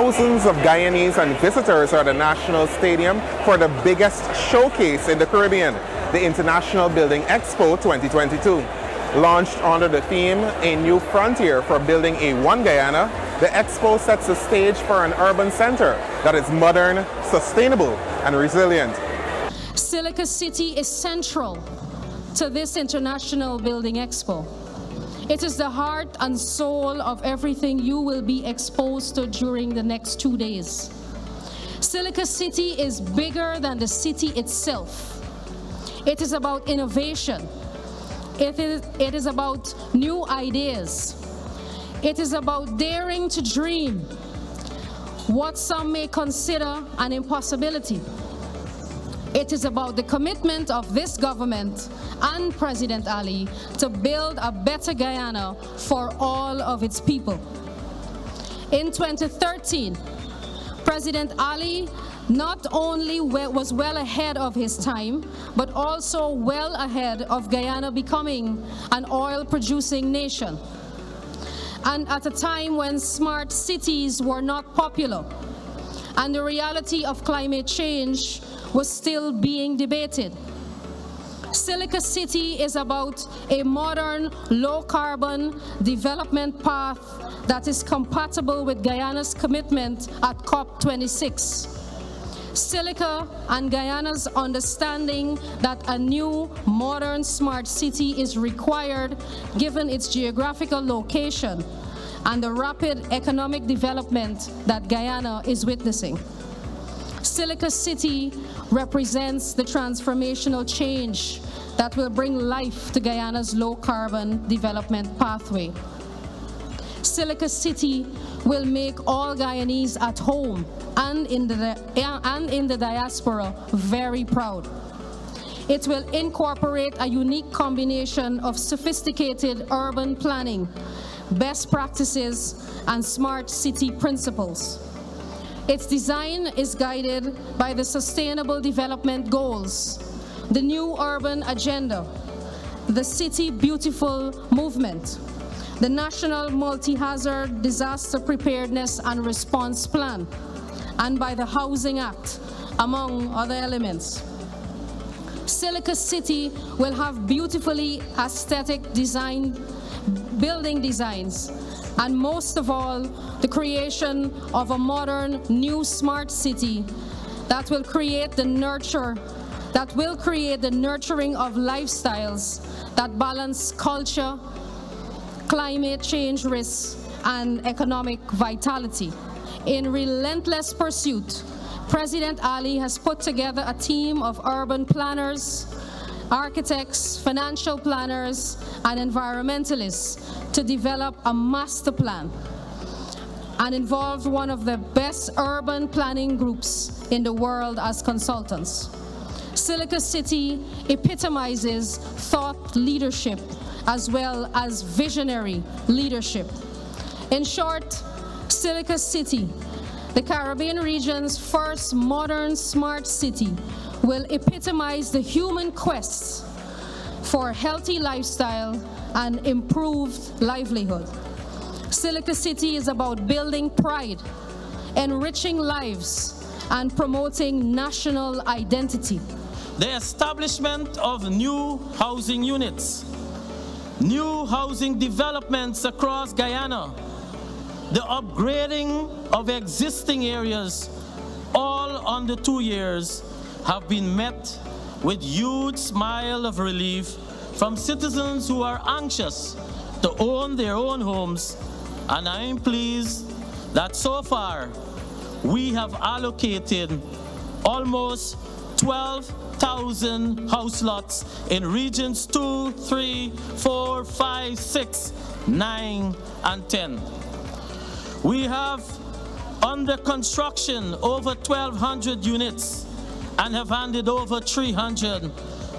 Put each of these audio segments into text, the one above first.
Thousands of Guyanese and visitors are at the National Stadium for the biggest showcase in the Caribbean, the International Building Expo 2022. Launched under the theme, A New Frontier for Building a One Guyana, the Expo sets the stage for an urban center that is modern, sustainable, and resilient. Silica City is central to this International Building Expo. It is the heart and soul of everything you will be exposed to during the next 2 days. Silica City is bigger than the city itself. It is about innovation. It is about new ideas. It is about daring to dream what some may consider an impossibility. It is about the commitment of this government and President Ali to build a better Guyana for all of its people. In 2013, President Ali not only was well ahead of his time, but also well ahead of Guyana becoming an oil-producing nation. And at a time when smart cities were not popular, and the reality of climate change was still being debated. Silica City is about a modern, low-carbon development path that is compatible with Guyana's commitment at COP26. Silica and Guyana's understanding that a new, modern, smart city is required given its geographical location and the rapid economic development that Guyana is witnessing. Silica City represents the transformational change that will bring life to Guyana's low-carbon development pathway. Silica City will make all Guyanese at home and in the diaspora very proud. It will incorporate a unique combination of sophisticated urban planning, best practices, and smart city principles. Its design is guided by the Sustainable Development Goals, the New Urban Agenda, the City Beautiful Movement, the National Multi-Hazard Disaster Preparedness and Response Plan, and by the Housing Act, among other elements. Silica City will have beautifully aesthetic building designs, and most of all, the creation of a modern, new smart city that will create the nurturing of lifestyles that balance culture, climate change risks, and economic vitality. In relentless pursuit, President Ali has put together a team of urban planners, architects, financial planners, and environmentalists to develop a master plan and involved one of the best urban planning groups in the world as consultants. Silica City epitomizes thought leadership as well as visionary leadership. In short, Silica City, the Caribbean region's first modern smart city, will epitomize the human quest for a healthy lifestyle and improved livelihood. Silica City is about building pride, enriching lives, and promoting national identity. The establishment of new housing units, new housing developments across Guyana, the upgrading of existing areas, all under 2 years, have been met with huge smile of relief from citizens who are anxious to own their own homes, and I am pleased that so far we have allocated almost 12,000 house lots in regions 2, 3, 4, 5, 6, 9, and 10. We have under construction over 1,200 units and have handed over 300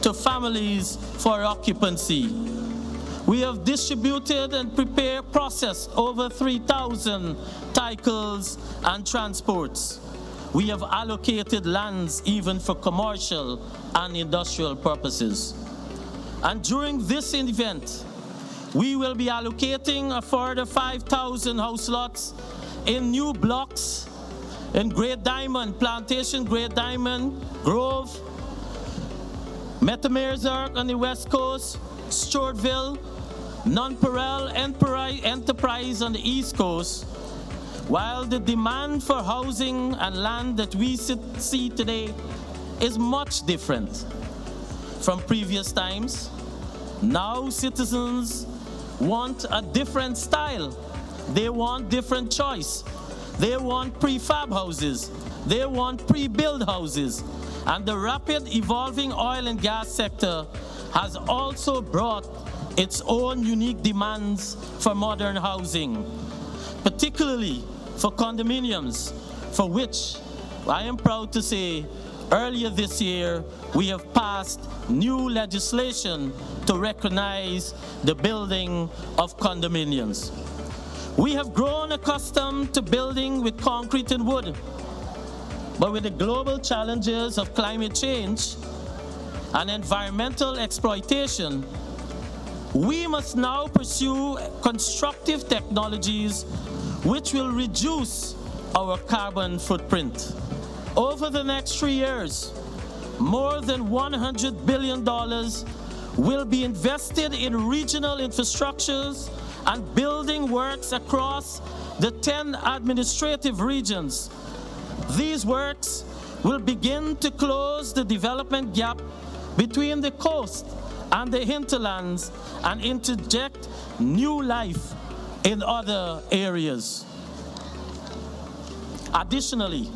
to families for occupancy. We have distributed and processed over 3,000 titles and transports. We have allocated lands even for commercial and industrial purposes. And during this event, we will be allocating a further 5,000 house lots in new blocks in Great Diamond, Plantation, Great Diamond, Grove, Metamerzark on the West Coast, Stewartville, Nonpareil Enterprise on the East Coast, while the demand for housing and land that we see today is much different from previous times. Now citizens want a different style. They want different choice. They want prefab houses. They want pre-built houses. And the rapid evolving oil and gas sector has also brought its own unique demands for modern housing, particularly for condominiums, for which I am proud to say earlier this year we have passed new legislation to recognize the building of condominiums. We have grown accustomed to building with concrete and wood, but with the global challenges of climate change and environmental exploitation, we must now pursue constructive technologies which will reduce our carbon footprint. Over the next 3 years, more than $100 billion will be invested in regional infrastructures and building works across the 10 administrative regions. These works will begin to close the development gap between the coast and the hinterlands and interject new life in other areas. Additionally,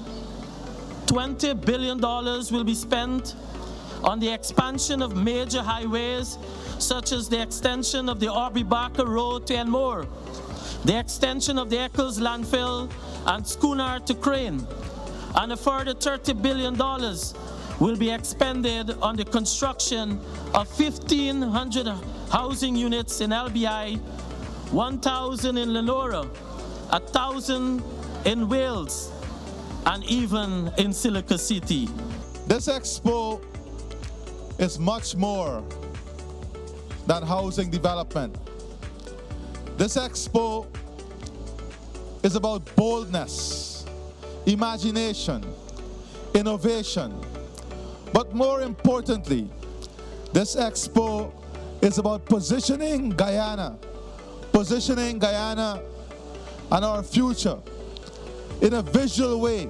$20 billion will be spent on the expansion of major highways, such as the extension of the Aubrey-Barker Road to Enmore, the extension of the Eccles Landfill and Schooner to Crane, and a further $30 billion will be expended on the construction of 1,500 housing units in LBI, 1,000 in Lenora, 1,000 in Wales, and even in Silica City. This Expo is much more than housing development. This Expo is about boldness, imagination, innovation. But more importantly, this Expo is about positioning Guyana and our future in a visual way,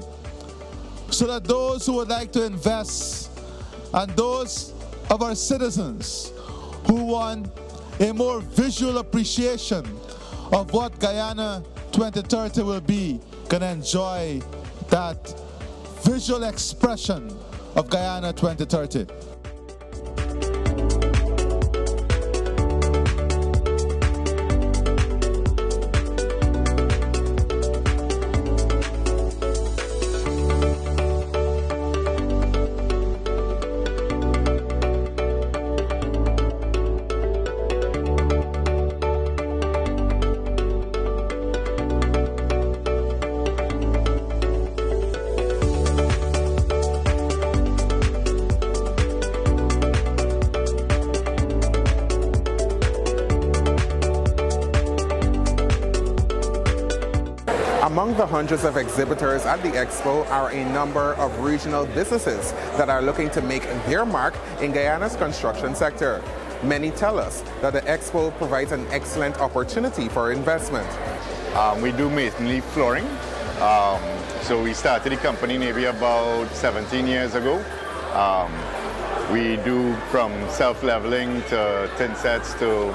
so that those who would like to invest and those of our citizens who want a more visual appreciation of what Guyana 2030 will be can enjoy that visual expression of Guyana 2030. Among the hundreds of exhibitors at the Expo are a number of regional businesses that are looking to make their mark in Guyana's construction sector. Many tell us that the Expo provides an excellent opportunity for investment. We do mainly flooring. So we started the company maybe about 17 years ago. We do from self-leveling to tin sets to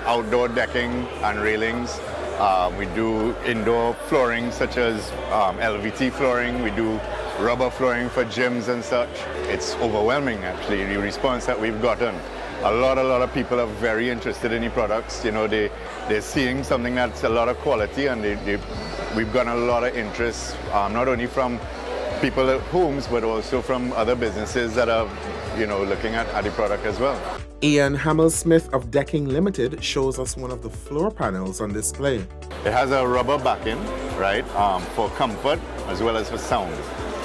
outdoor decking and railings. We do indoor flooring such as LVT flooring. We do rubber flooring for gyms and such. It's overwhelming actually, the response that we've gotten. A lot of people are very interested in the products. You know, they're seeing something that's a lot of quality, and we've gotten a lot of interest, not only from people at homes, but also from other businesses that are, you know, looking at the product as well. Ian Hamel-Smith of Decking Limited shows us one of the floor panels on display. It has a rubber backing, right, for comfort as well as for sound.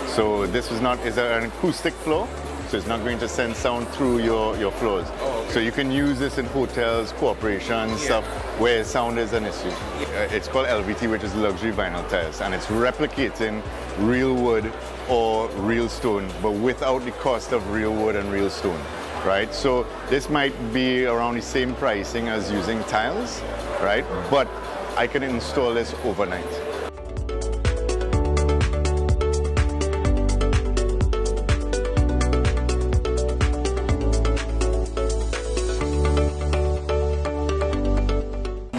So this is an acoustic floor, so it's not going to send sound through your floors. Oh, So you can use this in hotels, corporations, stuff where sound is an issue. It's called LVT, which is luxury vinyl tiles, and it's replicating real wood or real stone, but without the cost of real wood and real stone, right? So this might be around the same pricing as using tiles, right? But I can install this overnight.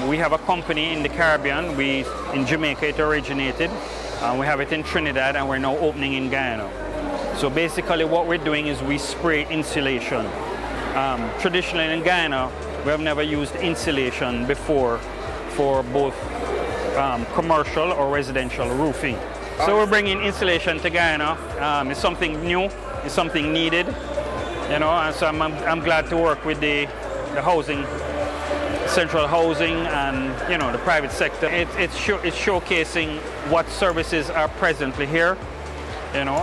We have a company in the Caribbean. In Jamaica it originated. We have it in Trinidad, and we're now opening in Guyana. So basically what we're doing is we spray insulation. Traditionally in Guyana, we have never used insulation before for both commercial or residential roofing. So we're bringing insulation to Guyana. It's something new, it's something needed, you know, and so I'm glad to work with the housing, central housing, and you know, the private sector. It's showcasing what services are presently here, you know,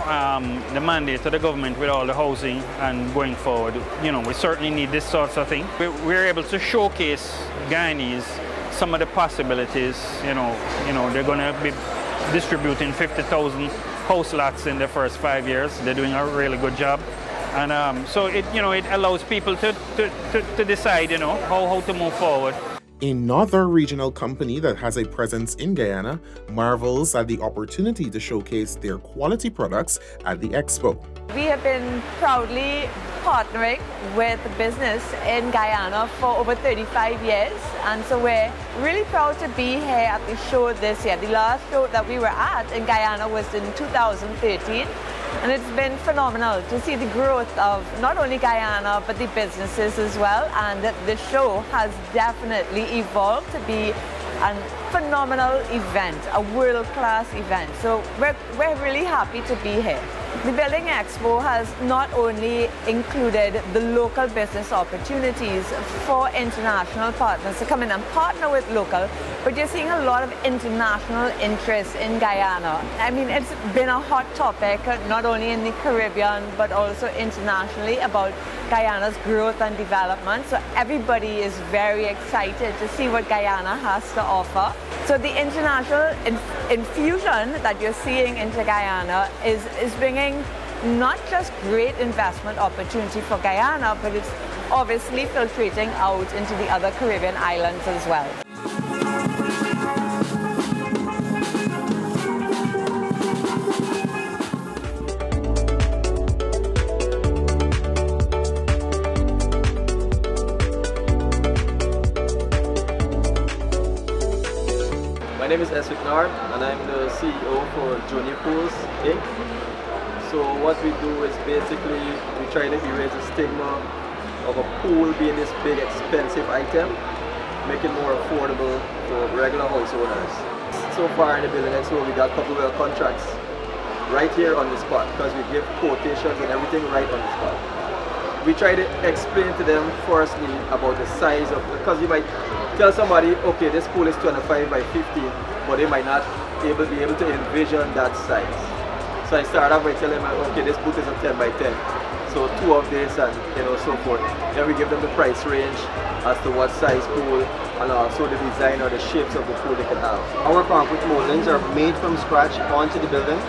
the mandate to the government with all the housing, and going forward, you know, we certainly need this sort of thing. We're able to showcase Guyanese some of the possibilities. You know, they're going to be distributing 50,000 house lots in the first 5 years. They're doing a really good job. And so it allows people to decide, you know, how to move forward. Another regional company that has a presence in Guyana marvels at the opportunity to showcase their quality products at the Expo. We have been proudly partnering with business in Guyana for over 35 years, and so we're really proud to be here at the show this year. The last show that we were at in Guyana was in 2013, and it's been phenomenal to see the growth of not only Guyana but the businesses as well, and the show has definitely evolved to be a phenomenal event, a world-class event. So we're really happy to be here. The Building Expo has not only included the local business opportunities for international partners to come in and partner with local, but you're seeing a lot of international interest in Guyana. I mean, it's been a hot topic, not only in the Caribbean, but also internationally, about Guyana's growth and development. So everybody is very excited to see what Guyana has to offer. So the international infusion that you're seeing into Guyana is bringing not just great investment opportunity for Guyana, but it's obviously filtrating out into the other Caribbean islands as well. My name is Eswick Nard, and I'm the CEO for Junior Pools Inc. So what we do is basically we try to erase the stigma of a pool being this big expensive item, make it more affordable for regular house owners. So far in the Building Expo, we got a couple of contracts right here on the spot, because we give quotations and everything right on the spot. We try to explain to them firstly about the size of, because you might tell somebody, okay, this pool is 25 by 50, but they might not be able to envision that size. So I start off by telling them, okay, this booth is a 10 by 10. So 2 of this, and so forth. Then we give them the price range as to what size pool, and also the design or the shapes of the pool they can have. Our concrete moldings are made from scratch onto the building.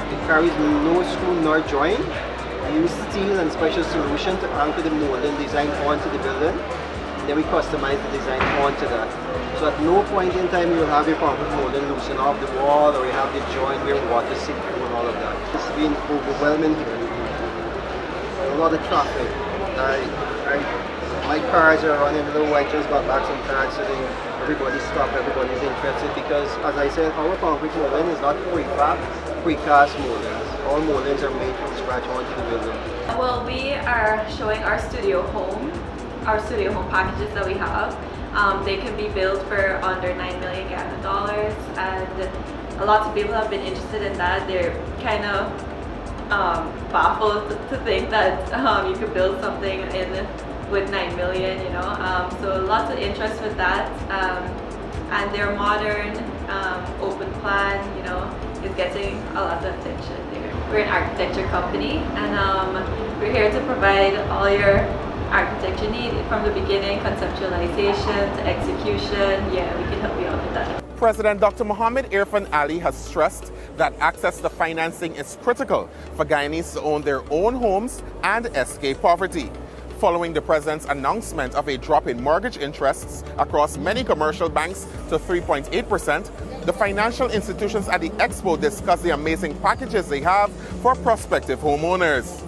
It carries no screw nor joint. We use steel and special solution to anchor the molding design onto the building. Then we customize the design onto that. So at no point in time you will have your concrete molding loosen off the wall, or you have the joint where water seep through and all of that. It's been overwhelming here. A lot of traffic. My cars are running low. I just got back some cars sitting. Everybody stopped, everybody's interested, because as I said, our concrete molding is not prefab, precast moldings. All moldings are made from scratch onto the building. Well, we are showing our studio home packages that we have. They can be built for under 9 million Guyana dollars, and a lot of people have been interested in that. They're kind of baffled to think that you could build something with 9 million, you know. So lots of interest with that, and their modern, open plan, you know, is getting a lot of attention there. We're an architecture company, and we're here to provide all your architecture need from the beginning, conceptualization to execution. Yeah, we can help you out with that. President Dr. Mohammed Irfan Ali has stressed that access to financing is critical for Guyanese to own their own homes and escape poverty. Following the president's announcement of a drop in mortgage interests across many commercial banks to 3.8%, the financial institutions at the Expo discussed the amazing packages they have for prospective homeowners.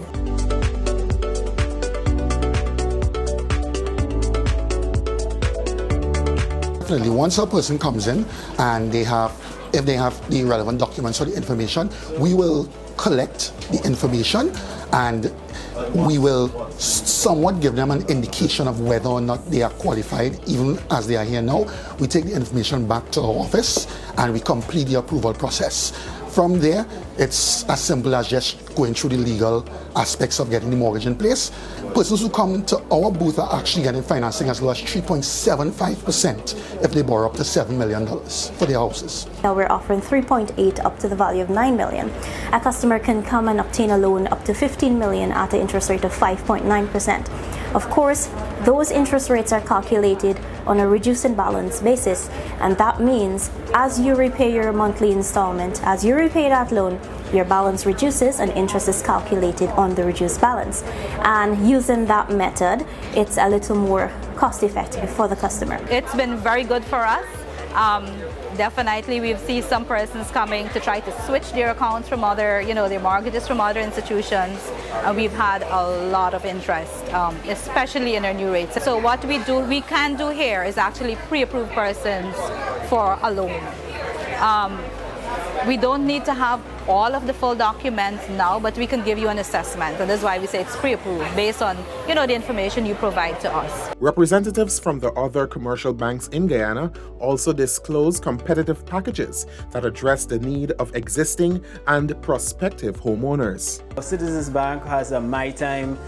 Definitely, once a person comes in and if they have the relevant documents or the information, we will collect the information and we will somewhat give them an indication of whether or not they are qualified, even as they are here now. We take the information back to our office and we complete the approval process. From there, it's as simple as just going through the legal aspects of getting the mortgage in place. Persons who come to our booth are actually getting financing as low as 3.75% if they borrow up to $7 million for their houses. Now we're offering 3.8 up to the value of $9 million. A customer can come and obtain a loan up to $15 million at an interest rate of 5.9%. Of course, those interest rates are calculated on a reduced and balanced basis, and that means as you repay your monthly installment, as you repay that loan, your balance reduces and interest is calculated on the reduced balance. And using that method, it's a little more cost effective for the customer. It's been very good for us. Definitely we've seen some persons coming to try to switch their accounts from other, their mortgages from other institutions, and we've had a lot of interest, especially in our new rates. So what we can do here is actually pre-approve persons for a loan. We don't need to have all of the full documents now, but we can give you an assessment, and that's why we say it's pre-approved based on the information you provide to us. Representatives from the other commercial banks in Guyana also disclose competitive packages that address the need of existing and prospective homeowners. Citizens Bank has a My Time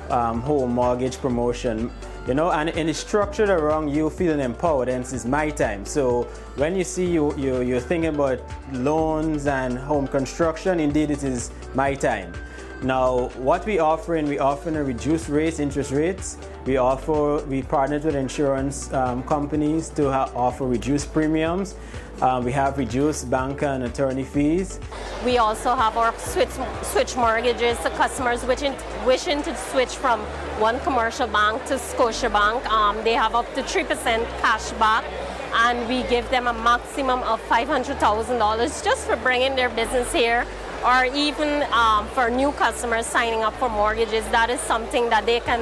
home mortgage promotion. And it's structured around you feeling empowered, and it's my time. So when you see you're thinking about loans and home construction, indeed it is my time. Now, what we offering a reduced interest rates. We partnered with insurance companies to offer reduced premiums. We have reduced bank and attorney fees. We also have our switch mortgages to customers wishing to switch from one commercial bank to Scotiabank. They have up to 3% cash back, and we give them a maximum of $500,000 just for bringing their business here, or even for new customers signing up for mortgages. That is something that they can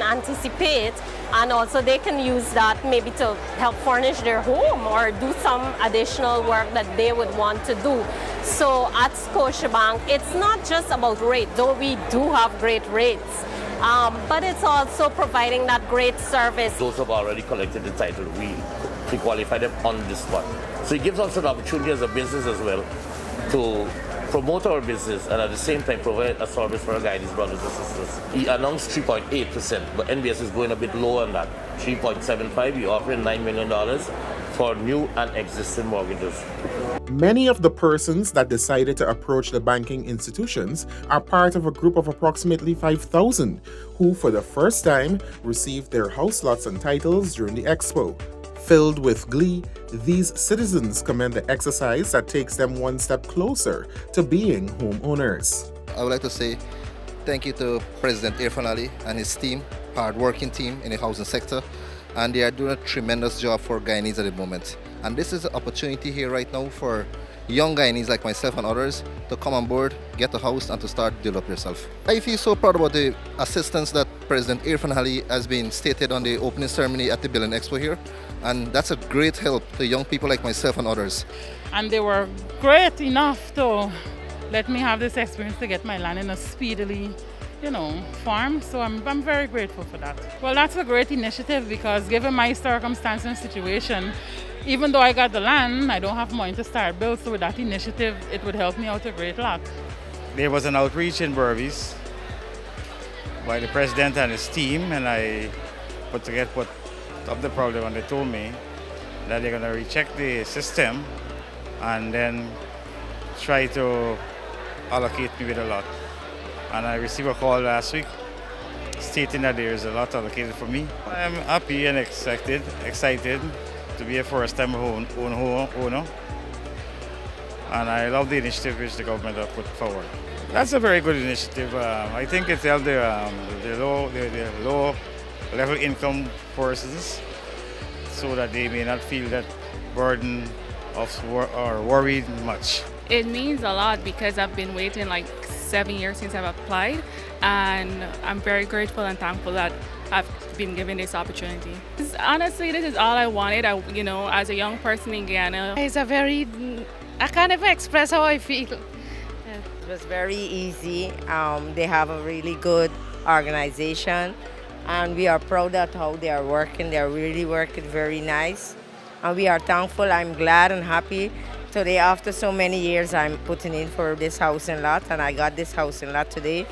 anticipate, and also they can use that maybe to help furnish their home or do some additional work that they would want to do. So at Scotiabank, it's not just about rate, though we do have great rates, but it's also providing that great service. Those who have already collected the title, we qualify them on the spot. So it gives us an opportunity as a business as well to promote our business and at the same time provide a service for our Guyanese brothers and sisters. He announced 3.8%, but NBS is going a bit lower on that. 3.75, we offering $9 million for new and existing mortgages. Many of the persons that decided to approach the banking institutions are part of a group of approximately 5,000 who for the first time received their house lots and titles during the Expo. Filled with glee, these citizens commend the exercise that takes them one step closer to being homeowners. I would like to say thank you to President Irfan Ali and his team, hard-working team in the housing sector, and they are doing a tremendous job for Guyanese at the moment. And this is an opportunity here right now for young Guyanese like myself and others to come on board, get a house, and to start develop yourself. I feel so proud about the assistance that President Irfan Ali has been stated on the opening ceremony at the Building Expo here, and that's a great help to young people like myself and others. And they were great enough to let me have this experience to get my land in a speedily farm, so I'm very grateful for that. Well, that's a great initiative because given my circumstance and situation, even though I got the land, I don't have money to start build, so with that initiative, it would help me out a great lot. There was an outreach in Berbice by the president and his team, and I put up the problem, and they told me that they're going to recheck the system and then try to allocate me with a lot. And I received a call last week, stating that there is a lot allocated for me. I'm happy and excited to be a first-time owner. And I love the initiative which the government have put forward. That's a very good initiative. I think it helped the low-level income persons so that they may not feel that burden or worried much. It means a lot because I've been waiting like 7 years since I've applied, and I'm very grateful and thankful that I've been given this opportunity. Honestly, this is all I wanted, as a young person in Guyana. I can't even express how I feel. It was very easy. They have a really good organization, and we are proud of how they are working. They are really working very nice, and we are thankful. I'm glad and happy. Today, after so many years, I'm putting in for this house and lot, and I got this house and lot today.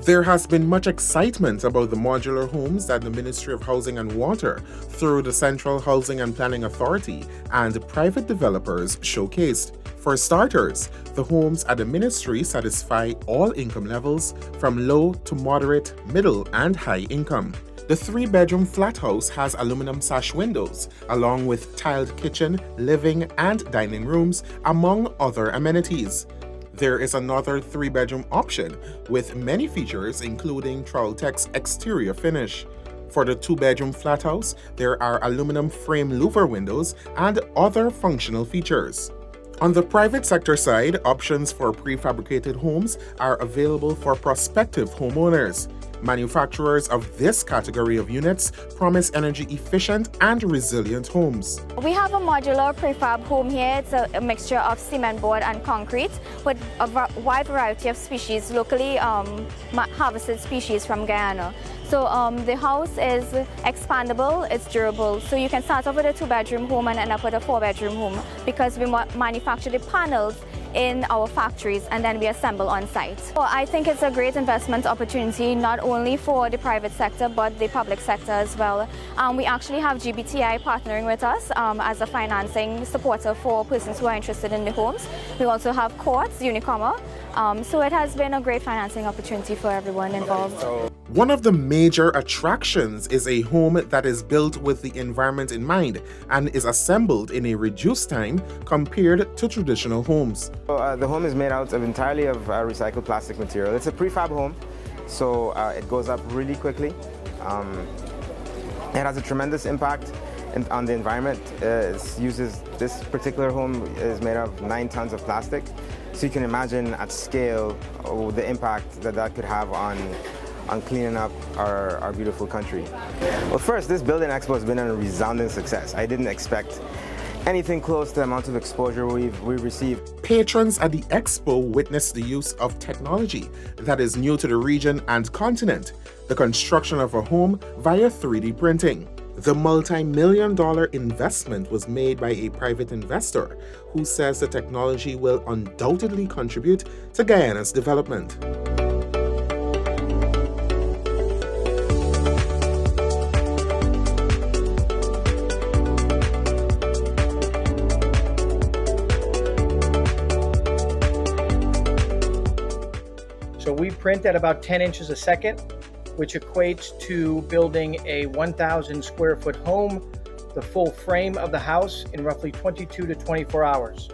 There has been much excitement about the modular homes that the Ministry of Housing and Water, through the Central Housing and Planning Authority, and private developers showcased. For starters, the homes at the ministry satisfy all income levels from low to moderate, middle, and high income. The 3-bedroom flat house has aluminum sash windows, along with tiled kitchen, living, and dining rooms, among other amenities. There is another 3-bedroom option with many features, including Troutec's exterior finish. For the 2-bedroom flat house, there are aluminum frame louver windows and other functional features. On the private sector side, options for prefabricated homes are available for prospective homeowners. Manufacturers of this category of units promise energy-efficient and resilient homes. We have a modular prefab home here. It's a mixture of cement board and concrete with a wide variety of species, locally harvested species from Guyana. So the house is expandable, it's durable. So you can start off with a 2-bedroom home and end up with a 4-bedroom home because we manufacture the panels in our factories and then we assemble on site. So I think it's a great investment opportunity not only for the private sector but the public sector as well. We actually have GBTI partnering with us as a financing supporter for persons who are interested in the homes. We also have Quartz, Unicommer. So it has been a great financing opportunity for everyone involved. One of the major attractions is a home that is built with the environment in mind and is assembled in a reduced time compared to traditional homes. The home is made out of entirely of recycled plastic material. It's a prefab home, so it goes up really quickly. It has a tremendous impact on the environment. This particular home is made of 9 tons of plastic, so you can imagine at scale the impact that could have on cleaning up our beautiful country. Well, first, this Building Expo has been a resounding success. I didn't expect anything close to the amount of exposure we've received. Patrons at the Expo witnessed the use of technology that is new to the region and continent, the construction of a home via 3D printing. The multi-million-dollar investment was made by a private investor who says the technology will undoubtedly contribute to Guyana's development. So we print at about 10 inches a second, which equates to building a 1,000 square foot home, the full frame of the house, in roughly 22 to 24 hours.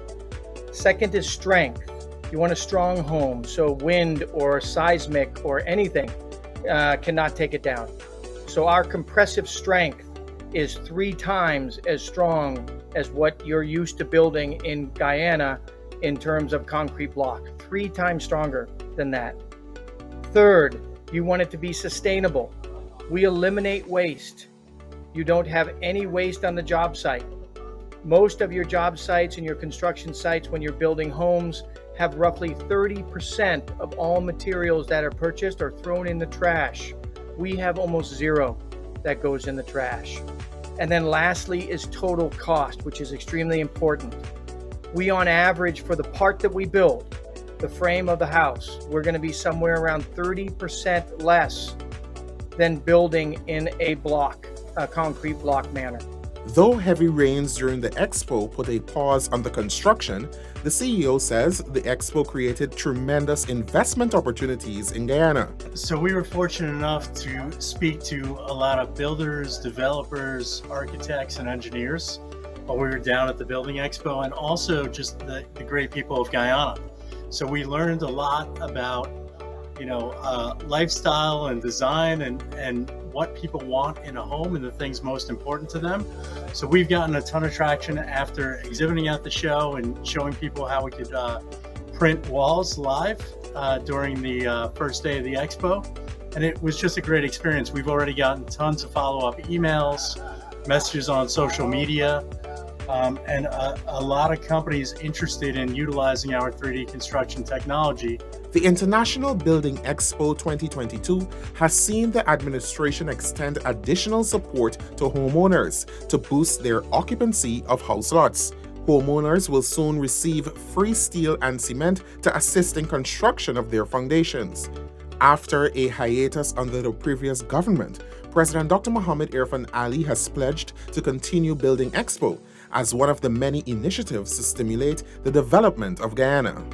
Second is strength. You want a strong home, so wind or seismic or anything cannot take it down. So our compressive strength is 3 times as strong as what you're used to building in Guyana in terms of concrete block. 3 times stronger than that. Third, you want it to be sustainable. We eliminate waste. You don't have any waste on the job site. Most of your job sites and your construction sites when you're building homes have roughly 30% of all materials that are purchased are thrown in the trash. We have almost 0 that goes in the trash. And then lastly is total cost, which is extremely important. We on average, for the part that we build, the frame of the house. We're going to be somewhere around 30% less than building in a block, a concrete block manner. Though heavy rains during the Expo put a pause on the construction, the CEO says the Expo created tremendous investment opportunities in Guyana. So we were fortunate enough to speak to a lot of builders, developers, architects, and engineers while we were down at the Building Expo, and also just the great people of Guyana. So we learned a lot about, lifestyle and design and what people want in a home and the things most important to them. So we've gotten a ton of traction after exhibiting at the show and showing people how we could print walls live during the first day of the Expo. And it was just a great experience. We've already gotten tons of follow-up emails, messages on social media, and a lot of companies interested in utilizing our 3D construction technology. The International Building Expo 2022 has seen the administration extend additional support to homeowners to boost their occupancy of house lots. Homeowners will soon receive free steel and cement to assist in construction of their foundations. After a hiatus under the previous government, President Dr. Mohamed Irfan Ali has pledged to continue Building Expo as one of the many initiatives to stimulate the development of Guyana.